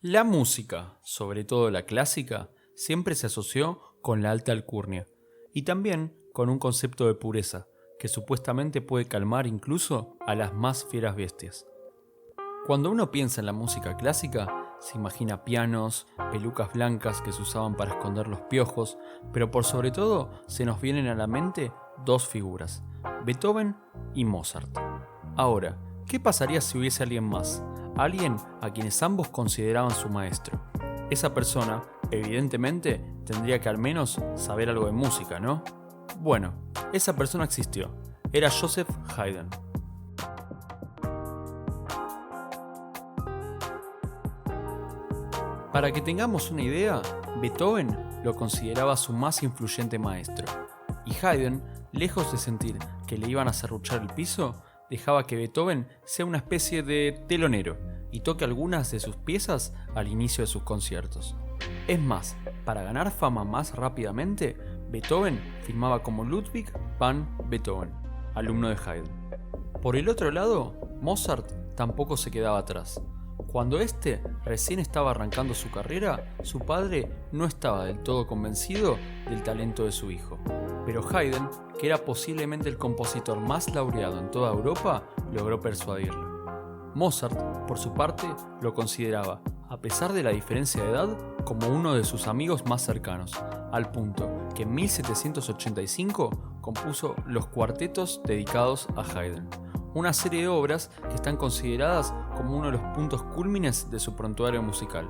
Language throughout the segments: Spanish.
La música, sobre todo la clásica, siempre se asoció con la alta alcurnia y también con un concepto de pureza que supuestamente puede calmar incluso a las más fieras bestias. Cuando uno piensa en la música clásica, se imagina pianos, pelucas blancas que se usaban para esconder los piojos, pero por sobre todo se nos vienen a la mente dos figuras, Beethoven y Mozart. Ahora, ¿qué pasaría si hubiese alguien más? Alguien a quienes ambos consideraban su maestro. Esa persona, evidentemente, tendría que al menos saber algo de música, ¿no? Bueno, esa persona existió. Era Joseph Haydn. Para que tengamos una idea, Beethoven lo consideraba su más influyente maestro. Y Haydn, lejos de sentir que le iban a serruchar el piso, dejaba que Beethoven sea una especie de telonero y toque algunas de sus piezas al inicio de sus conciertos. Es más, para ganar fama más rápidamente, Beethoven firmaba como Ludwig van Beethoven, alumno de Haydn. Por el otro lado, Mozart tampoco se quedaba atrás. Cuando este recién estaba arrancando su carrera, su padre no estaba del todo convencido del talento de su hijo. Pero Haydn, que era posiblemente el compositor más laureado en toda Europa, logró persuadirlo. Mozart, por su parte, lo consideraba, a pesar de la diferencia de edad, como uno de sus amigos más cercanos, al punto que en 1785 compuso los cuartetos dedicados a Haydn, una serie de obras que están consideradas como uno de los puntos cúlmines de su prontuario musical.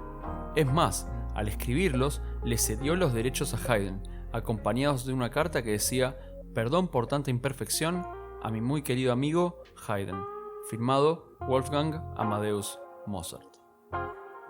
Es más, al escribirlos, le cedió los derechos a Haydn, acompañados de una carta que decía «Perdón por tanta imperfección a mi muy querido amigo Haydn», firmado Wolfgang Amadeus Mozart.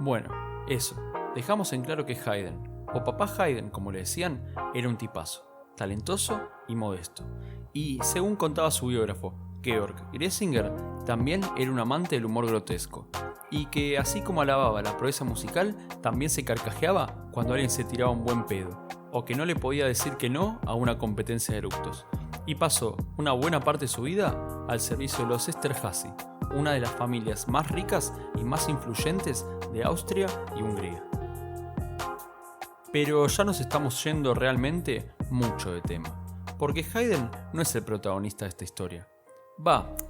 Bueno, eso, dejamos en claro que Haydn, o Papá Haydn como le decían, era un tipazo, talentoso y modesto. Y según contaba su biógrafo, Georg Gressinger, también era un amante del humor grotesco, y que así como alababa la proeza musical, también se carcajeaba cuando alguien se tiraba un buen pedo, o que no le podía decir que no a una competencia de eructos. Y pasó una buena parte de su vida al servicio de los Esterházy, una de las familias más ricas y más influyentes de Austria y Hungría. Pero ya nos estamos yendo realmente mucho de tema, porque Haydn no es el protagonista de esta historia.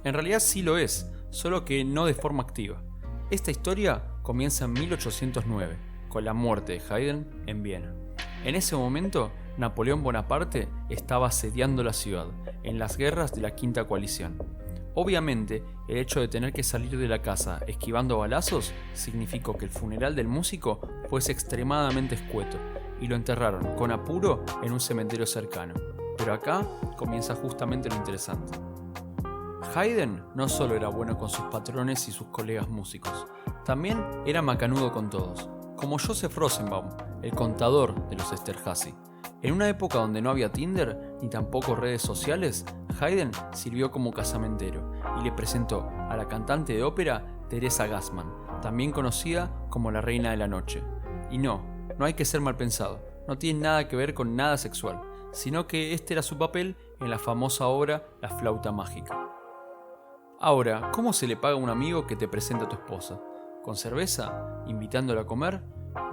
En realidad sí lo es, solo que no de forma activa. Esta historia comienza en 1809, con la muerte de Haydn en Viena. En ese momento, Napoleón Bonaparte estaba asediando la ciudad, en las guerras de la Quinta Coalición. Obviamente, el hecho de tener que salir de la casa esquivando balazos significó que el funeral del músico fuese extremadamente escueto, y lo enterraron con apuro en un cementerio cercano. Pero acá comienza justamente lo interesante. Haydn no solo era bueno con sus patrones y sus colegas músicos, también era macanudo con todos, como Joseph Rosenbaum, el contador de los Esterházy. En una época donde no había Tinder ni tampoco redes sociales, Haydn sirvió como casamentero y le presentó a la cantante de ópera Teresa Gassmann, también conocida como la Reina de la Noche. Y no hay que ser mal pensado, no tiene nada que ver con nada sexual, sino que este era su papel en la famosa obra La Flauta Mágica. Ahora, ¿cómo se le paga a un amigo que te presenta a tu esposa? ¿Con cerveza? ¿Invitándola a comer?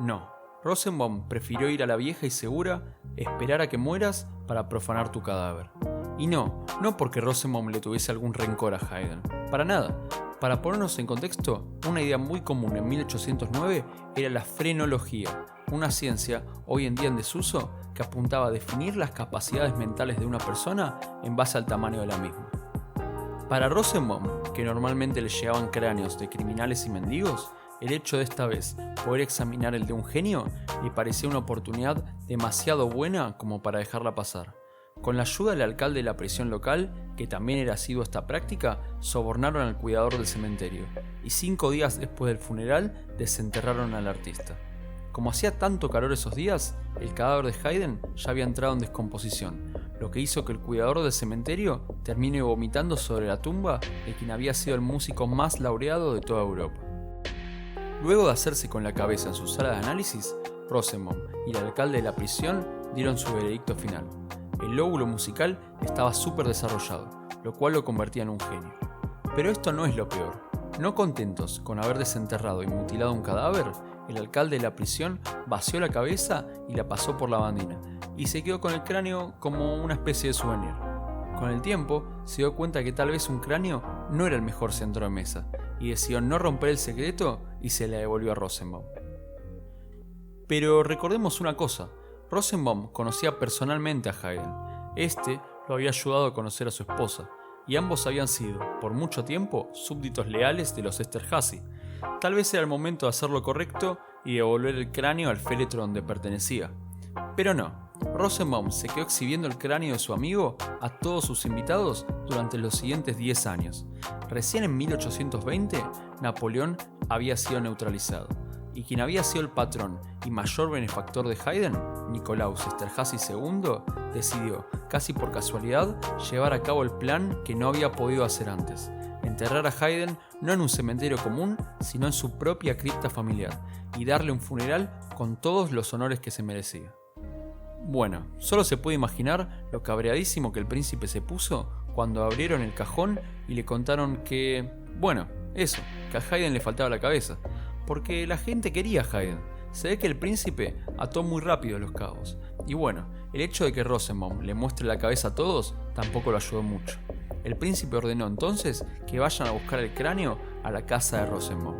No. Rosenbaum prefirió ir a la vieja y segura, esperar a que mueras para profanar tu cadáver. Y no porque Rosenbaum le tuviese algún rencor a Haydn. Para nada. Para ponernos en contexto, una idea muy común en 1809 era la frenología, una ciencia hoy en día en desuso que apuntaba a definir las capacidades mentales de una persona en base al tamaño de la misma. Para Rosenbaum, que normalmente le llegaban cráneos de criminales y mendigos, el hecho de esta vez poder examinar el de un genio le parecía una oportunidad demasiado buena como para dejarla pasar. Con la ayuda del alcalde de la prisión local, que también era asiduo a esta práctica, sobornaron al cuidador del cementerio, y 5 días después del funeral desenterraron al artista. Como hacía tanto calor esos días, el cadáver de Haydn ya había entrado en descomposición, lo que hizo que el cuidador del cementerio termine vomitando sobre la tumba de quien había sido el músico más laureado de toda Europa. Luego de hacerse con la cabeza en su sala de análisis, Rosenbaum y el alcalde de la prisión dieron su veredicto final. El lóbulo musical estaba súper desarrollado, lo cual lo convertía en un genio. Pero esto no es lo peor. No contentos con haber desenterrado y mutilado un cadáver, el alcalde de la prisión vació la cabeza y la pasó por la bandina, y se quedó con el cráneo como una especie de souvenir. Con el tiempo, se dio cuenta que tal vez un cráneo no era el mejor centro de mesa, y decidió no romper el secreto y se la devolvió a Rosenbaum. Pero recordemos una cosa, Rosenbaum conocía personalmente a Haydn. Este lo había ayudado a conocer a su esposa, y ambos habían sido, por mucho tiempo, súbditos leales de los Esterházy. Tal vez era el momento de hacer lo correcto y devolver el cráneo al féretro donde pertenecía. Pero no. Rosenbaum se quedó exhibiendo el cráneo de su amigo a todos sus invitados durante los siguientes 10 años. Recién en 1820, Napoleón había sido neutralizado, y quien había sido el patrón y mayor benefactor de Haydn, Nikolaus Esterházy II, decidió, casi por casualidad, llevar a cabo el plan que no había podido hacer antes: enterrar a Haydn no en un cementerio común, sino en su propia cripta familiar, y darle un funeral con todos los honores que se merecía. Bueno, solo se puede imaginar lo cabreadísimo que el príncipe se puso cuando abrieron el cajón y le contaron que, que a Haydn le faltaba la cabeza, porque la gente quería a Haydn. Se ve que el príncipe ató muy rápido los cabos, y el hecho de que Rosenbaum le muestre la cabeza a todos tampoco lo ayudó mucho. El príncipe ordenó entonces que vayan a buscar el cráneo a la casa de Rosenbaum.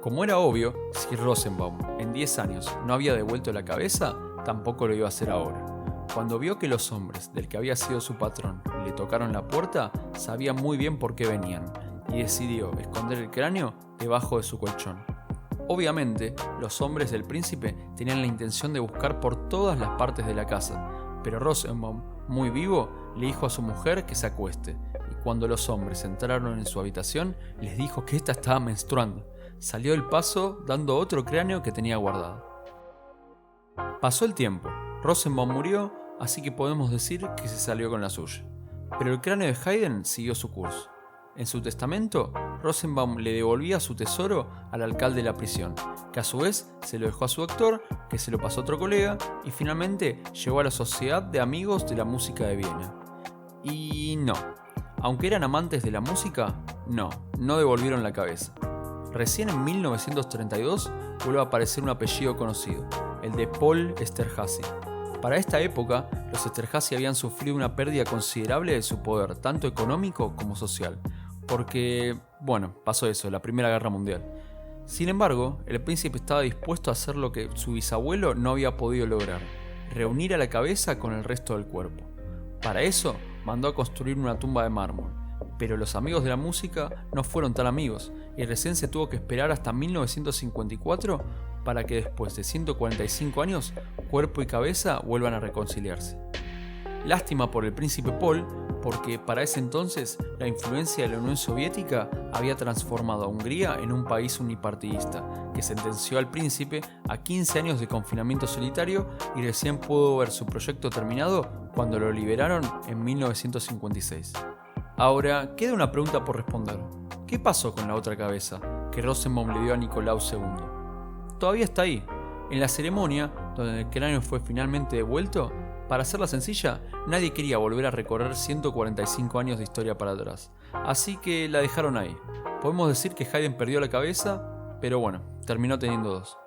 Como era obvio, si Rosenbaum en 10 años no había devuelto la cabeza, tampoco lo iba a hacer ahora. Cuando vio que los hombres del que había sido su patrón le tocaron la puerta, sabía muy bien por qué venían, y decidió esconder el cráneo debajo de su colchón. Obviamente, los hombres del príncipe tenían la intención de buscar por todas las partes de la casa, pero Rosenbaum, muy vivo, le dijo a su mujer que se acueste, y cuando los hombres entraron en su habitación, les dijo que ésta estaba menstruando. Salió del paso dando otro cráneo que tenía guardado. Pasó el tiempo, Rosenbaum murió, así que podemos decir que se salió con la suya. Pero el cráneo de Haydn siguió su curso. En su testamento, Rosenbaum le devolvía su tesoro al alcalde de la prisión, que a su vez se lo dejó a su doctor, que se lo pasó a otro colega, y finalmente llegó a la Sociedad de Amigos de la Música de Viena. Y no, aunque eran amantes de la música, no devolvieron la cabeza. Recién en 1932 vuelve a aparecer un apellido conocido, el de Paul Esterházy. Para esta época, los Esterházy habían sufrido una pérdida considerable de su poder, tanto económico como social, porque, pasó eso, la Primera Guerra Mundial. Sin embargo, el príncipe estaba dispuesto a hacer lo que su bisabuelo no había podido lograr: reunir a la cabeza con el resto del cuerpo. Para eso, mandó a construir una tumba de mármol. Pero los amigos de la música no fueron tan amigos, y recién se tuvo que esperar hasta 1954 para que después de 145 años, cuerpo y cabeza vuelvan a reconciliarse. Lástima por el príncipe Paul, porque para ese entonces la influencia de la Unión Soviética había transformado a Hungría en un país unipartidista, que sentenció al príncipe a 15 años de confinamiento solitario y recién pudo ver su proyecto terminado cuando lo liberaron en 1956. Ahora, queda una pregunta por responder. ¿Qué pasó con la otra cabeza que Rosenbaum le dio a Nikolaus II? Todavía está ahí, en la ceremonia donde el cráneo fue finalmente devuelto. Para hacerla sencilla, nadie quería volver a recorrer 145 años de historia para atrás, así que la dejaron ahí. Podemos decir que Haydn perdió la cabeza, pero terminó teniendo dos.